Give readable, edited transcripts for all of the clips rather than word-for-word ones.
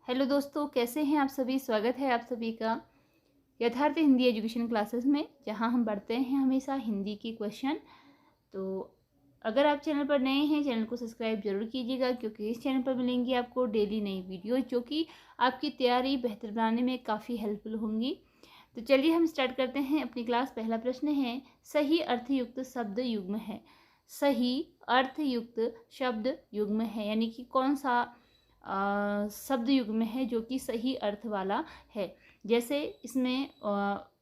Hello दोस्तों, कैसे हैं आप सभी। स्वागत है आप सभी का यथार्थ हिंदी एजुकेशन क्लासेस में, जहां हम पढ़ते हैं हमेशा हिंदी की क्वेश्चन। तो अगर आप चैनल पर नए हैं, चैनल को सब्सक्राइब जरूर कीजिएगा, क्योंकि इस चैनल पर मिलेंगी आपको डेली नई वीडियो जो कि आपकी तैयारी बेहतर बनाने में काफ़ी हेल्पफुल होंगी। तो चलिए हम स्टार्ट करते हैं अपनी क्लास। पहला प्रश्न है, सही अर्थयुक्त शब्द युग्म है। सही अर्थयुक्त शब्द युग्म है यानी कि कौन सा शब्द युग्म है जो कि सही अर्थ वाला है। जैसे इसमें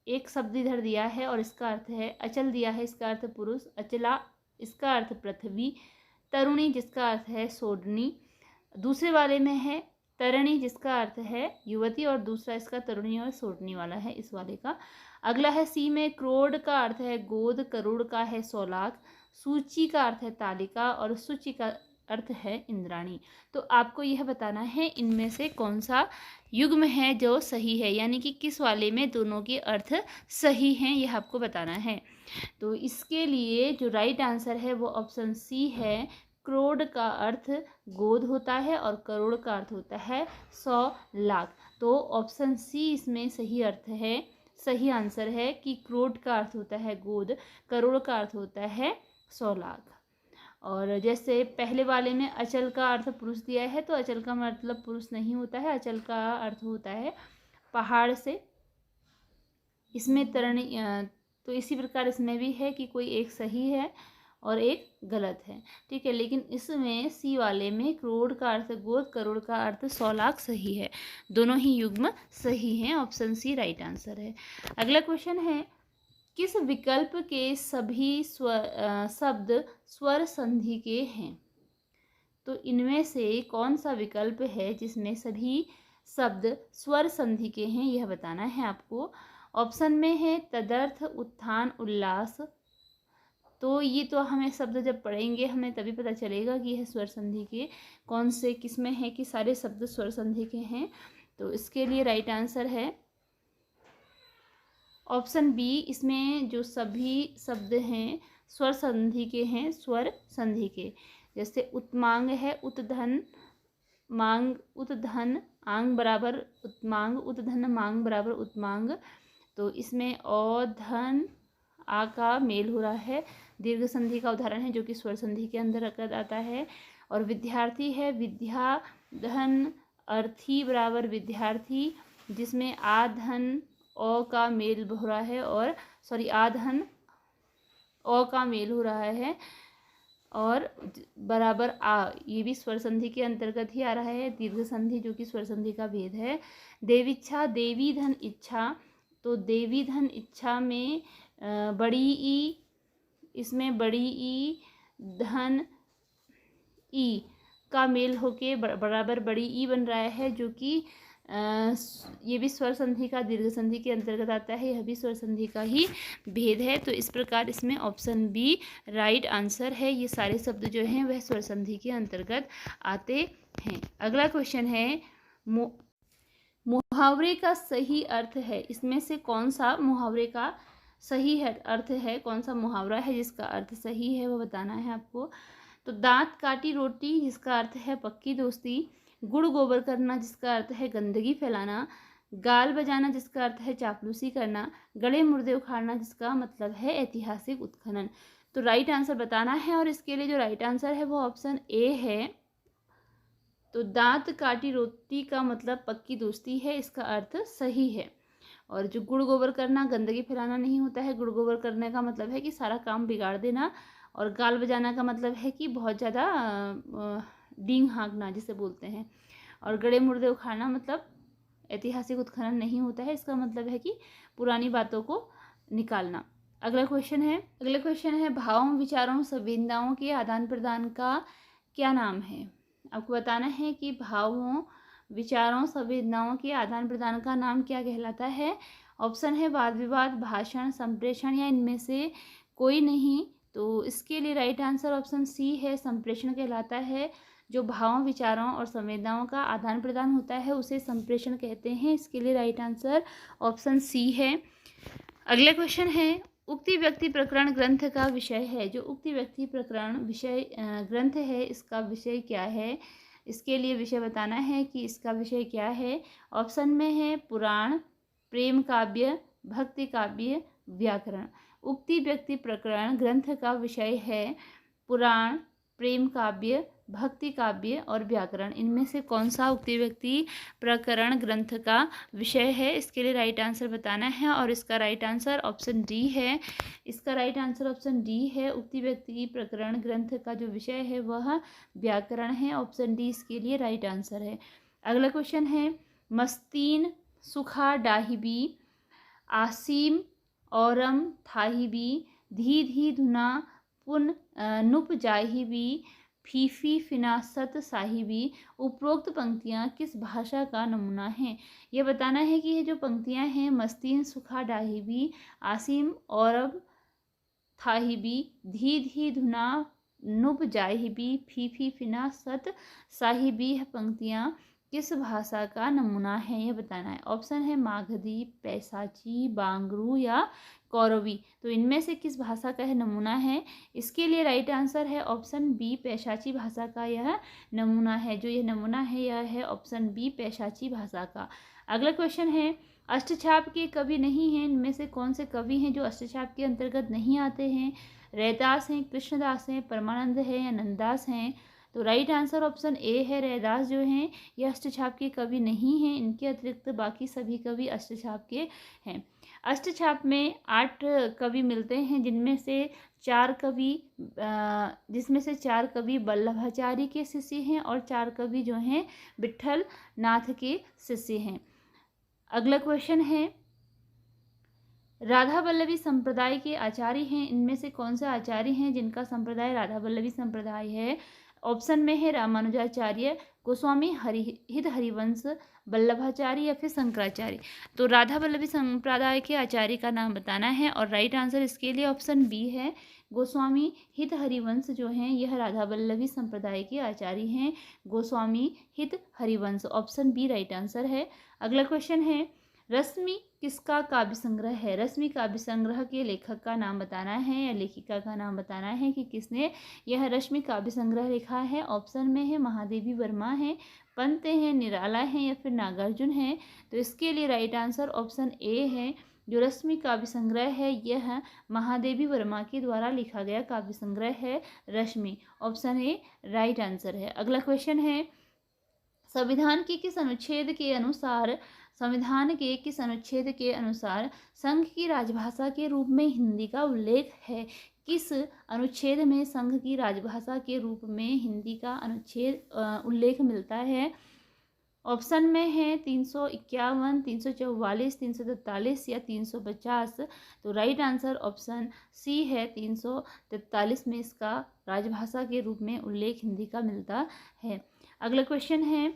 एक शब्द इधर दिया है और इसका अर्थ है अचल दिया है, इसका अर्थ पुरुष, अचला इसका अर्थ पृथ्वी, तरुणी जिसका अर्थ है सोडनी। दूसरे वाले में है तरणी जिसका अर्थ है युवती, और दूसरा इसका तरुणी और सोडनी वाला है इस वाले का। अगला है सी में, क्रोड का अर्थ है गोद, करोड़ का है 100 लाख, सूची का अर्थ है तालिका और सूची का अर्थ है इंद्राणी। तो आपको यह बताना है इनमें से कौन सा युग्म है जो सही है, यानी कि किस वाले में दोनों के अर्थ सही हैं, यह आपको बताना है। तो इसके लिए जो राइट आंसर है वो ऑप्शन सी है। करोड़ का अर्थ गोद होता है और करोड़ का अर्थ होता है 100 लाख। तो ऑप्शन सी इसमें सही अर्थ है, सही आंसर है कि करोड़ का अर्थ होता है गोद, करोड़ का अर्थ होता है 100 लाख। और जैसे पहले वाले में अचल का अर्थ पुरुष दिया है, तो अचल का मतलब पुरुष नहीं होता है, अचल का अर्थ होता है पहाड़ से। इसमें तरणी तो इसी प्रकार इसमें भी है कि कोई एक सही है और एक गलत है, ठीक है। लेकिन इसमें सी वाले में करोड़ का अर्थ गोद, करोड़ का अर्थ 100 लाख सही है। दोनों ही युग्म सही हैं, ऑप्शन सी राइट आंसर है। अगला क्वेश्चन है, किस विकल्प के सभी शब्द स्वर संधि के हैं। तो इनमें से कौन सा विकल्प है जिसमें सभी शब्द स्वर संधि के हैं, यह बताना है आपको। ऑप्शन में है तदर्थ, उत्थान, उल्लास। तो ये तो हमें शब्द जब पढ़ेंगे हमें तभी पता चलेगा कि यह स्वर संधि के कौन से किसमें है कि सारे शब्द स्वर संधि के हैं। तो इसके लिए राइट आंसर है ऑप्शन बी। इसमें जो सभी शब्द हैं स्वर संधि के हैं, स्वर संधि के। जैसे उत्मांग है, उत्धन मांग, उत्धन आंग बराबर उत्मांग, उत्धन मांग बराबर उत्मांग। तो इसमें औ धन आ का मेल हो रहा है, दीर्घ संधि का उदाहरण है जो कि स्वर संधि के अंदर आता है। और विद्यार्थी है, विद्या धन अर्थी बराबर विद्यार्थी, जिसमें आ धन ओ का मेल हो रहा है, और सॉरी आधन ओ का मेल हो रहा है और बराबर आ, ये भी स्वर संधि के अंतर्गत ही आ रहा है, दीर्घ संधि जो कि स्वर संधि का भेद है। देवीच्छा, देवी धन इच्छा। तो देवी धन इच्छा में बड़ी ई, इसमें बड़ी ई धन ई का मेल होके बराबर बड़ी ई बन रहा है, जो कि ये भी स्वर संधि का दीर्घ संधि के अंतर्गत आता है, यह भी स्वर संधि का ही भेद है। तो इस प्रकार इसमें ऑप्शन बी राइट आंसर है। ये सारे शब्द जो हैं वह स्वर संधि के अंतर्गत आते हैं। अगला क्वेश्चन है, मुहावरे का सही अर्थ है। इसमें से कौन सा मुहावरे का सही है अर्थ है, कौन सा मुहावरा है जिसका अर्थ सही है वो बताना है आपको। तो दांत काटी रोटी जिसका अर्थ है पक्की दोस्ती, गुड़ गोबर करना जिसका अर्थ है गंदगी फैलाना, गाल बजाना जिसका अर्थ है चापलूसी करना, गले मुर्दे उखाड़ना जिसका मतलब है ऐतिहासिक उत्खनन। तो राइट आंसर बताना है, और इसके लिए जो राइट आंसर है वो ऑप्शन ए है। तो दांत काटी रोटी का मतलब पक्की दोस्ती है, इसका अर्थ सही है। और जो गुड़ गोबर करना गंदगी फैलाना नहीं होता है, गुड़ गोबर करने का मतलब है कि सारा काम बिगाड़ देना, और गाल बजाना का मतलब है कि बहुत ज़्यादा डींग हाँकना जिसे बोलते हैं, और गड़े मुर्दे उखाड़ना मतलब ऐतिहासिक उत्खनन नहीं होता है, इसका मतलब है कि पुरानी बातों को निकालना। अगला क्वेश्चन है, भावों, विचारों, संवेदनाओं के आदान प्रदान का क्या नाम है। आपको बताना है कि भावों, विचारों, संवेदनाओं के आदान प्रदान का नाम क्या कहलाता है। ऑप्शन है वाद विवाद, भाषण, संप्रेषण या इनमें से कोई नहीं। तो इसके लिए राइट आंसर ऑप्शन सी है, संप्रेषण कहलाता है। जो भावों, विचारों और संवेदनाओं का आदान प्रदान होता है उसे संप्रेषण कहते हैं। इसके लिए राइट आंसर ऑप्शन सी है। अगला क्वेश्चन है, उक्ति व्यक्ति प्रकरण ग्रंथ का विषय है। जो उक्ति व्यक्ति प्रकरण विषय ग्रंथ है इसका विषय क्या है। इसके लिए विषय बताना है कि इसका विषय क्या है। ऑप्शन में है पुराण, प्रेम काव्य, भक्ति काव्य, व्याकरण। उक्ति व्यक्ति प्रकरण ग्रंथ का विषय है पुराण, प्रेम काव्य, भक्ति काव्य और व्याकरण। इनमें से कौन सा उक्ति व्यक्ति प्रकरण ग्रंथ का विषय है, इसके लिए राइट आंसर बताना है। और इसका राइट आंसर ऑप्शन डी है। इसका राइट आंसर ऑप्शन डी है। उक्ति व्यक्ति प्रकरण ग्रंथ का जो विषय है वह व्याकरण है। ऑप्शन डी इसके लिए राइट आंसर है। अगला क्वेश्चन है, मस्तीन सुखा डाहिबी, आसीम औरम थाहिबी, धी धी धुना पुन नुप जाहिबी, फीफी फिनासत साहिबी। उपरोक्त पंक्तियाँ किस भाषा का नमूना हैं। यह बताना है कि ये जो पंक्तियाँ हैं मस्तीन सुखा डाहिबी, आसीम औरब थाहिबी, धी धी धुना नुब जाहिबी, फीफी फिनासत साहिबी पंक्तियाँ किस भाषा का नमूना है, यह बताना है। ऑप्शन है मागधी, पैसाची, बांगरू या कौरवी। तो इनमें से किस भाषा का है नमूना है, इसके लिए राइट आंसर है ऑप्शन बी, पैशाची भाषा का यह नमूना है। जो यह नमूना है यह है ऑप्शन बी, पैशाची भाषा का। अगला क्वेश्चन है, अष्टछाप के कवि नहीं हैं, इनमें से कौन से कवि हैं जो अष्टछाप के अंतर्गत नहीं आते हैं। रैदास हैं, कृष्णदास हैं, परमानंद है या नंददास हैं। तो राइट आंसर ऑप्शन ए है, रैदास जो हैं ये अष्टछाप के कवि नहीं हैं। इनके अतिरिक्त बाकी सभी कवि अष्टछाप के हैं। अष्टछाप में 8 कवि मिलते हैं, जिसमें से 4 कवि वल्लभाचार्य के शिष्य हैं और 4 कवि जो हैं विट्ठल नाथ के शिष्य हैं। अगला क्वेश्चन है, राधा वल्लभी संप्रदाय के आचार्य हैं, इनमें से कौन से आचार्य हैं जिनका संप्रदाय राधा वल्लभी संप्रदाय है। ऑप्शन में है रामानुजाचार्य, गोस्वामी हित हरिवंश, वल्लभाचार्य या फिर शंकराचार्य। तो राधा वल्लभी संप्रदाय के आचार्य का नाम बताना है और राइट आंसर इसके लिए ऑप्शन बी है, गोस्वामी हित हरिवंश जो हैं यह राधा वल्लभी संप्रदाय के आचार्य हैं, Goswami Hit Harivansh. Option B right answer है। अगला क्वेश्चन है, रश्मि किसका काव्य संग्रह है। रश्मि काव्य संग्रह के लेखक का नाम बताना है या लेखिका का नाम बताना है कि किसने यह रश्मि काव्य संग्रह लिखा है। ऑप्शन में है महादेवी वर्मा है, पंत हैं, निराला हैं या फिर नागार्जुन हैं। तो इसके लिए राइट आंसर ऑप्शन ए है। जो रश्मि काव्य संग्रह है यह महादेवी वर्मा के द्वारा लिखा गया काव्य संग्रह है रश्मि। ऑप्शन ए राइट आंसर है। अगला क्वेश्चन है, संविधान के किस अनुच्छेद के अनुसार संघ की राजभाषा के रूप में हिंदी का उल्लेख है। किस अनुच्छेद में संघ की राजभाषा के रूप में हिंदी का उल्लेख मिलता है। ऑप्शन में है 351, 344, 343 या 350। तो राइट आंसर ऑप्शन सी है, 343 में इसका राजभाषा के रूप में उल्लेख हिंदी का मिलता है। अगला क्वेश्चन है,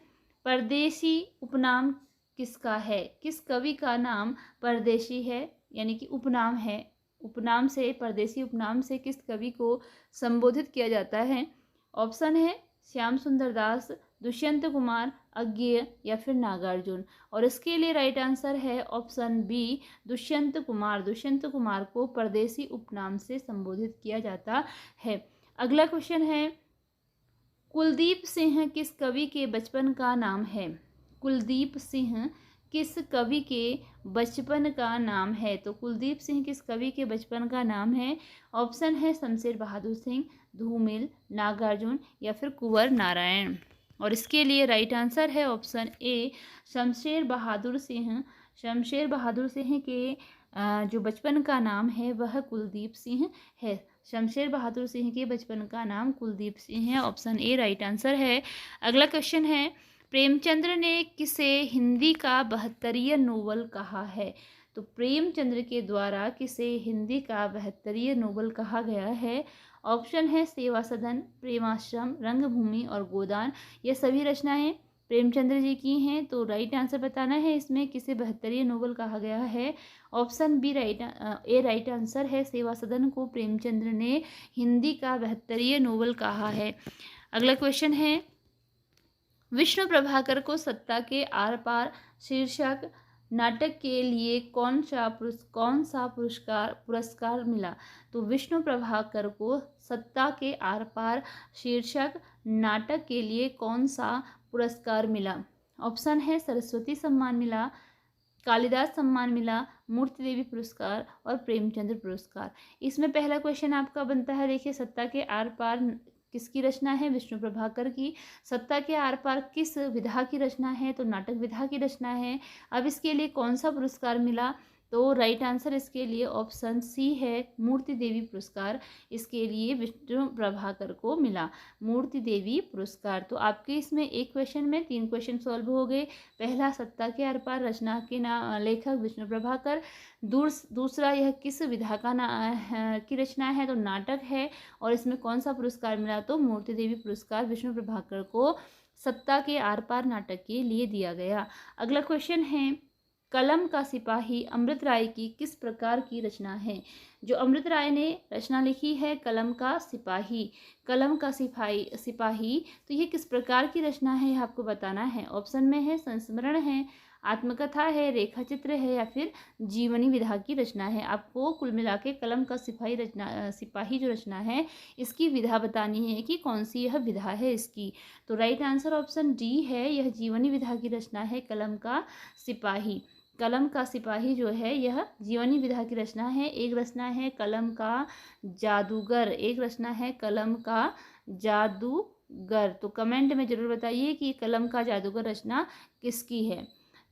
परदेशी उपनाम किसका है। किस कवि का नाम परदेशी है यानी कि उपनाम है। उपनाम से, परदेशी उपनाम से किस कवि को संबोधित किया जाता है। ऑप्शन है श्याम सुंदर दास, दुष्यंत कुमार, अज्ञेय या फिर नागार्जुन। और इसके लिए राइट आंसर है ऑप्शन बी, दुष्यंत कुमार। दुष्यंत कुमार को परदेशी उपनाम से संबोधित किया जाता है। अगला क्वेश्चन है, कुलदीप सिंह किस कवि के बचपन का नाम है। कुलदीप सिंह किस कवि के बचपन का नाम है। तो कुलदीप सिंह किस कवि के बचपन का नाम है। ऑप्शन है शमशेर बहादुर सिंह, धूमिल, नागार्जुन या फिर कुंवर नारायण। और इसके लिए राइट आंसर है ऑप्शन ए, शमशेर बहादुर सिंह। शमशेर बहादुर सिंह के जो बचपन का नाम है वह कुलदीप सिंह है। शमशेर बहादुर सिंह के बचपन का नाम कुलदीप सिंह है। ऑप्शन ए राइट आंसर है। अगला क्वेश्चन है, प्रेमचंद्र ने किसे हिंदी का 72 नोवेल कहा है। तो प्रेमचंद्र के द्वारा किसे हिंदी का 72 नोवेल कहा गया है। ऑप्शन है सेवा सदन, प्रेमाश्रम, रंगभूमि और गोदान। ये सभी रचनाएं प्रेमचंद्र जी की हैं। तो राइट आंसर बताना है इसमें किसे 72 नोवेल कहा गया है। ऑप्शन बी राइट आंसर है, सेवा सदन को प्रेमचंद्र ने हिंदी का 72 नोवेल कहा है। अगला क्वेश्चन है, विष्णु प्रभाकर को सत्ता के आर पार शीर्षक नाटक के लिए कौन सा पुरस्कार मिला। तो विष्णु प्रभाकर को सत्ता के आर पार शीर्षक नाटक के लिए कौन सा पुरस्कार मिला? ऑप्शन है सरस्वती सम्मान मिला, कालिदास सम्मान मिला, मूर्ति देवी पुरस्कार और प्रेमचंद्र पुरस्कार। इसमें पहला क्वेश्चन आपका बनता है, देखिए, सत्ता के आर पार किसकी रचना है? विष्णु प्रभाकर की। सत्ता के आर पार किस विधा की रचना है? तो नाटक विधा की रचना है। अब इसके लिए कौन सा पुरस्कार मिला? तो राइट आंसर इसके लिए ऑप्शन सी है, मूर्ति देवी पुरस्कार। इसके लिए विष्णु प्रभाकर को मिला मूर्ति देवी पुरस्कार। तो आपके इसमें एक क्वेश्चन में 3 क्वेश्चन सॉल्व हो गए। पहला, सत्ता के आर पार रचना के लेखक विष्णु प्रभाकर। दूसरा, यह किस विधा का की रचना है? तो नाटक है। और इसमें कौन सा पुरस्कार मिला? तो मूर्ति देवी पुरस्कार विष्णु प्रभाकर को सत्ता के आर पार नाटक के लिए दिया गया। अगला क्वेश्चन है, कलम का सिपाही अमृत राय की किस प्रकार की रचना है? जो अमृत राय ने रचना लिखी है कलम का सिपाही, कलम का सिपाही, तो ये किस प्रकार की रचना है, यह आपको बताना है। ऑप्शन में है संस्मरण है, आत्मकथा है, रेखा चित्र है या फिर जीवनी विधा की रचना है। आपको कुल मिला के कलम का सिपाही जो रचना है इसकी विधा बतानी है कि कौन सी यह विधा है इसकी। तो राइट आंसर ऑप्शन डी है, यह जीवनी विधा की रचना है कलम का सिपाही। कलम का सिपाही जो है यह जीवनी विधा की रचना है। एक रचना है कलम का जादूगर, एक रचना है कलम का जादूगर। तो कमेंट में ज़रूर बताइए कि कलम का जादूगर रचना किसकी है।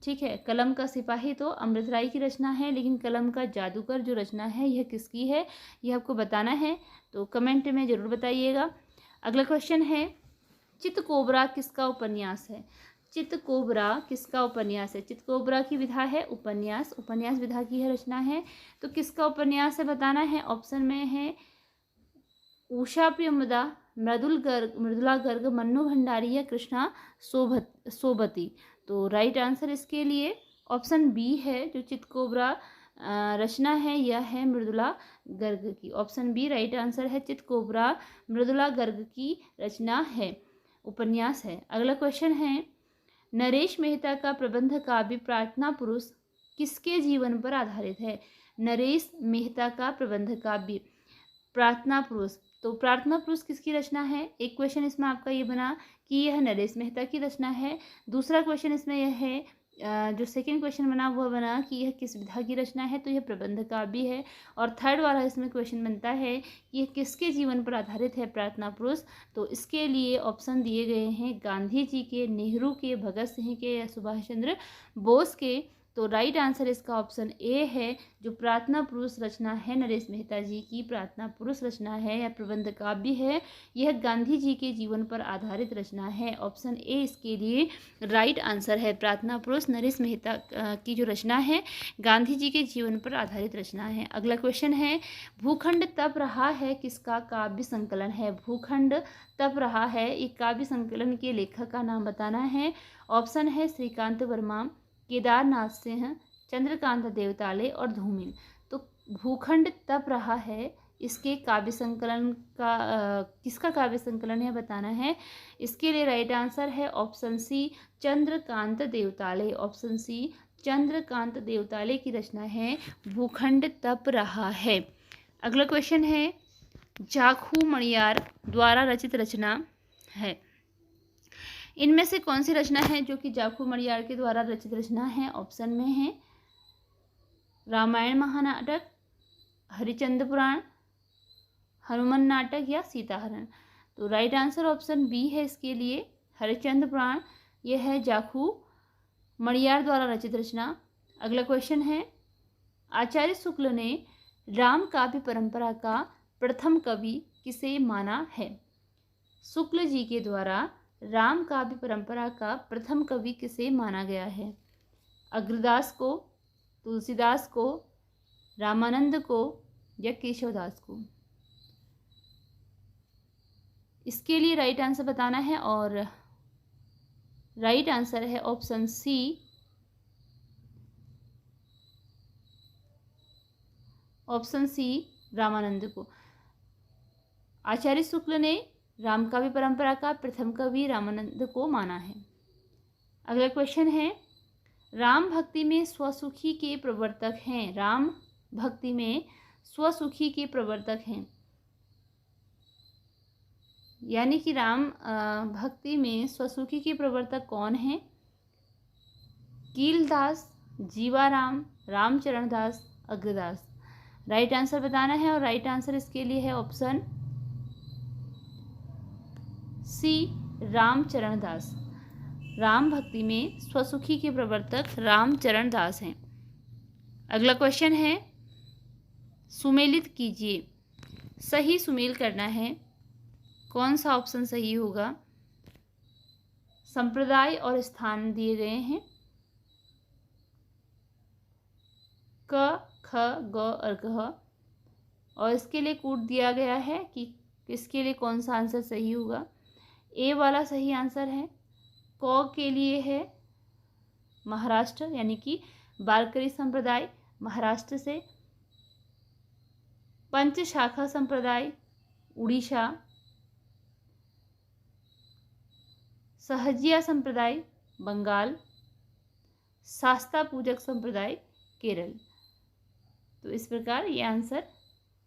ठीक है, कलम का सिपाही तो अमृत राय की रचना है, लेकिन कलम का जादूगर जो रचना है यह किसकी है, यह आपको बताना है। तो कमेंट में ज़रूर बताइएगा। अगला क्वेश्चन है, चितकोबरा किसका उपन्यास है? चितकोबरा किसका उपन्यास है? चितकोबरा की विधा है उपन्यास, उपन्यास विधा की है रचना है। तो किसका उपन्यास है बताना है। ऑप्शन में है उषा प्रियमदा, मृदुला गर्ग, मन्नू भंडारी या कृष्णा सोबती। तो राइट आंसर इसके लिए ऑप्शन बी है, जो चितकोबरा रचना है यह है मृदुला गर्ग की। ऑप्शन बी राइट आंसर है, चितकोबरा मृदुला गर्ग की रचना है, उपन्यास है। अगला क्वेश्चन है, नरेश मेहता का प्रबंध काव्य प्रार्थना पुरुष किसके जीवन पर आधारित है? नरेश मेहता का प्रबंध काव्य प्रार्थना पुरुष, तो प्रार्थना पुरुष किसकी रचना है? एक क्वेश्चन इसमें आपका ये बना कि यह नरेश मेहता की रचना है। दूसरा क्वेश्चन इसमें यह है, जो सेकंड क्वेश्चन बना वह बना कि यह किस विधा की रचना है, तो यह प्रबंध काव्य है। और थर्ड वाला इसमें क्वेश्चन बनता है कि यह किसके जीवन पर आधारित है प्रार्थना पुरुष, तो इसके लिए ऑप्शन दिए गए हैं गांधी जी के, नेहरू के, भगत सिंह के या सुभाष चंद्र बोस के। तो राइट आंसर इसका ऑप्शन ए है, जो प्रार्थना पुरुष रचना है नरेश मेहता जी की प्रार्थना पुरुष रचना है या प्रबंध काव्य है, यह गांधी जी के जीवन पर आधारित रचना है। ऑप्शन ए इसके लिए राइट आंसर है। प्रार्थना पुरुष नरेश मेहता की जो रचना है गांधी जी के जीवन पर आधारित रचना है। अगला क्वेश्चन है, भूखंड तप रहा है किसका काव्य संकलन है? भूखंड तप रहा है, एक काव्य संकलन के लेखक का नाम बताना है। ऑप्शन है श्रीकांत वर्मा, केदारनाथ सिंह, चंद्रकांत देवताले और धूमिल। तो भूखंड तप रहा है, इसके काव्य संकलन का किसका काव्य संकलन है बताना है। इसके लिए राइट आंसर है option C, Chandrakant Devtale. Option C Chandrakant Devtale की रचना है भूखंड तप रहा है। अगला क्वेश्चन है, जाखू मणियार द्वारा रचित रचना है। इनमें से कौन सी रचना है जो कि जाखू मणियार के द्वारा रचित रचना है? ऑप्शन में है रामायण महानाटक, हरिचंद्र पुराण, हनुमान नाटक या सीताहरण। तो राइट आंसर ऑप्शन बी है इसके लिए, हरिचंद्र पुराण। यह है जाखू मणियार द्वारा रचित रचना। अगला क्वेश्चन है, आचार्य शुक्ल ने राम काव्य परंपरा का प्रथम कवि किसे माना है? शुक्ल जी के द्वारा राम काव्य परंपरा का प्रथम कवि किसे माना गया है? अग्रदास को, तुलसीदास को, रामानंद को या केशवदास को? इसके लिए राइट आंसर बताना है और राइट आंसर है option C, option C Ramanand को। आचार्य शुक्ल ने राम काव्य परंपरा का प्रथम कवि रामानंद को माना है। अगला क्वेश्चन है, राम भक्ति में स्वसुखी के प्रवर्तक हैं। राम भक्ति में स्वसुखी के प्रवर्तक हैं। यानी कि राम भक्ति में स्वसुखी के प्रवर्तक कौन हैं? कीलदास, जीवाराम, रामचरण दास, अग्रदास। राइट आंसर बताना है और राइट आंसर इसके लिए है ऑप्शन सी, रामचरण दास। राम भक्ति में स्वसुखी के प्रवर्तक रामचरण दास हैं। अगला क्वेश्चन है, सुमेलित कीजिए। सही सुमेल करना है। कौन सा ऑप्शन सही होगा? संप्रदाय और स्थान दिए गए हैं, क, ख, ग और घ, और इसके लिए कोड दिया गया है कि किसके लिए कौन सा आंसर सही होगा। ए वाला सही आंसर है। क के लिए है महाराष्ट्र, यानी कि वारकरी संप्रदाय महाराष्ट्र से। पंचशाखा संप्रदाय उड़ीसा। सहजिया संप्रदाय बंगाल। शास्ता पूजक संप्रदाय केरल। तो इस प्रकार ये आंसर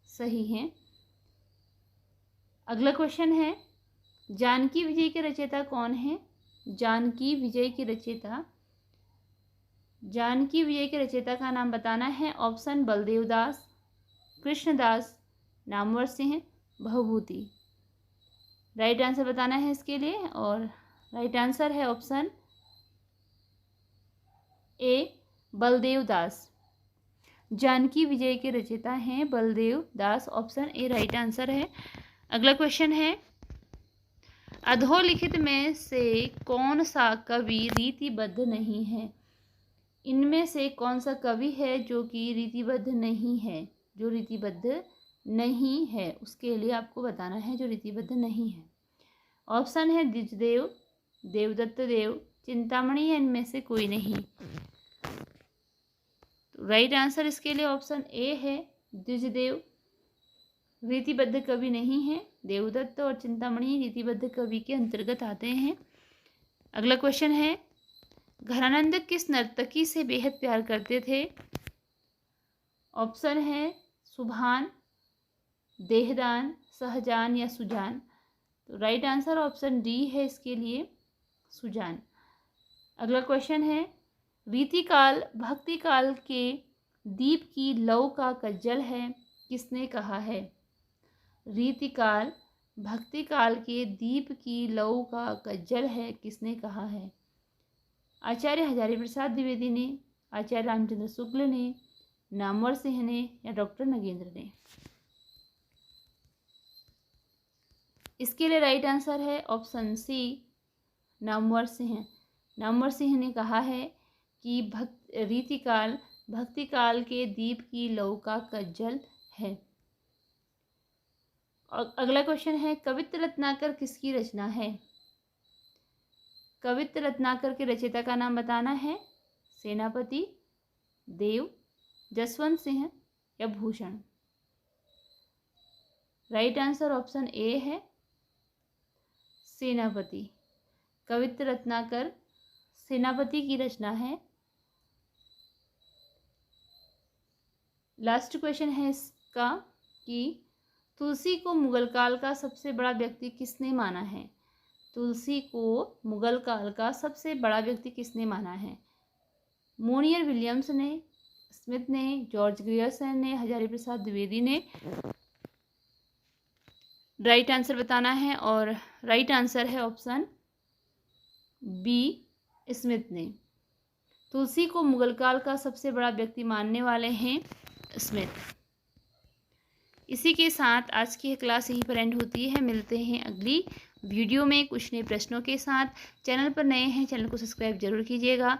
सही हैं। अगला क्वेश्चन है, जानकी विजय के रचयिता कौन है? जानकी विजय के रचयिता, जानकी विजय के रचयिता का नाम बताना है। ऑप्शन बलदेव दास, कृष्णदास, नामवर सिंह, भवभूति। राइट आंसर बताना है इसके लिए और राइट आंसर है ऑप्शन ए, बलदेव दास। जानकी विजय के रचयिता हैं बलदेव दास। ऑप्शन ए राइट आंसर है। अगला क्वेश्चन है, अधोलिखित में से कौन सा कवि रीतिबद्ध नहीं है? इनमें से कौन सा कवि है जो कि रीतिबद्ध नहीं है? जो रीतिबद्ध नहीं है उसके लिए आपको बताना है जो रीतिबद्ध नहीं है। ऑप्शन है द्विजदेव, देवदत्त देव, चिंतामणि, या इनमें से कोई नहीं। तो राइट आंसर इसके लिए ऑप्शन ए है, द्विजदेव। रीतिबद्ध कवि नहीं है। देवदत्त और चिंतामणि रीतिबद्ध कवि के अंतर्गत आते हैं। अगला क्वेश्चन है, घरानंद किस नर्तकी से बेहद प्यार करते थे? ऑप्शन है सुभान, देहदान, सहजान या सुजान। तो राइट आंसर ऑप्शन डी है इसके लिए, सुजान। अगला क्वेश्चन है, रीतिकाल भक्तिकाल के दीप की लौ का कज्जल है, किसने कहा है? रीतिकाल भक्तिकाल के दीप की लौ का कज्जल है, किसने कहा है? आचार्य हजारी प्रसाद द्विवेदी ने, आचार्य रामचंद्र शुक्ल ने, नामवर सिंह ने, या डॉक्टर नगेंद्र ने। इसके लिए राइट आंसर है ऑप्शन सी, नामवर सिंह। नामवर सिंह ने कहा है कि रीतिकाल भक्तिकाल के दीप की लौ का कज्जल है। और अगला क्वेश्चन है, कवित्त रत्नाकर किसकी रचना है? कवित्त रत्नाकर के रचयिता का नाम बताना है। सेनापति, देव, जसवंत सिंह या Bhushan. Right answer option A है, सेनापति। कवित्त रत्नाकर सेनापति की रचना है। लास्ट क्वेश्चन है इसका कि तुलसी को मुगल काल का सबसे बड़ा व्यक्ति किसने माना है? तुलसी को मुगल काल का सबसे बड़ा व्यक्ति किसने माना है? मोनियर विलियम्स ने, स्मिथ ने, जॉर्ज ग्रियर्सन ने, हजारी प्रसाद द्विवेदी ने। राइट आंसर बताना है और राइट आंसर है ऑप्शन बी, स्मिथ ने। तुलसी को मुगल काल का सबसे बड़ा व्यक्ति मानने वाले हैं स्मिथ। इसी के साथ आज की क्लास यहीं पर एंड होती है। मिलते हैं अगली वीडियो में कुछ नए प्रश्नों के साथ। चैनल पर नए हैं, चैनल को सब्सक्राइब जरूर कीजिएगा।